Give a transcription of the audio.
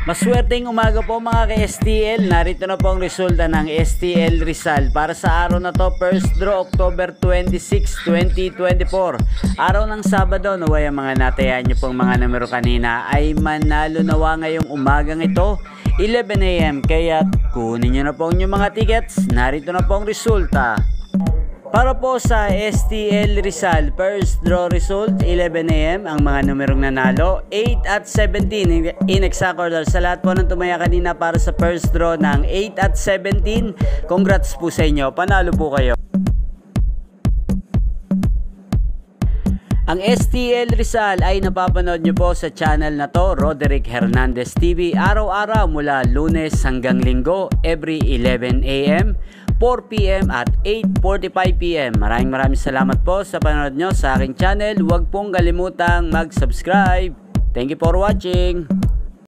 Maswerteng umaga po mga ka-STL. Narito na po ang resulta ng STL Rizal para sa araw na to, first draw October 26, 2024. Araw ng Sabado, naway ang mga natayaan nyo pong mga numero kanina ay manalo nawa ngayong umagang ito 11 AM. Kaya kunin nyo na po yung mga tickets. Narito na po ang resulta. Para po sa STL Rizal, first draw result 11 AM, ang mga numerong nanalo 8 at 17 in exact order. Sa lahat po ng tumaya kanina para sa first draw ng 8 at 17, congrats po sa inyo, panalo po kayo. Ang STL Rizal ay napapanood nyo po sa channel na to, Roderick Hernandez TV, araw-araw mula Lunes hanggang Linggo, every 11 AM, 4 PM at 8:45 PM. Maraming salamat po sa panonood nyo sa aking channel. Huwag pong kalimutang mag-subscribe. Thank you for watching.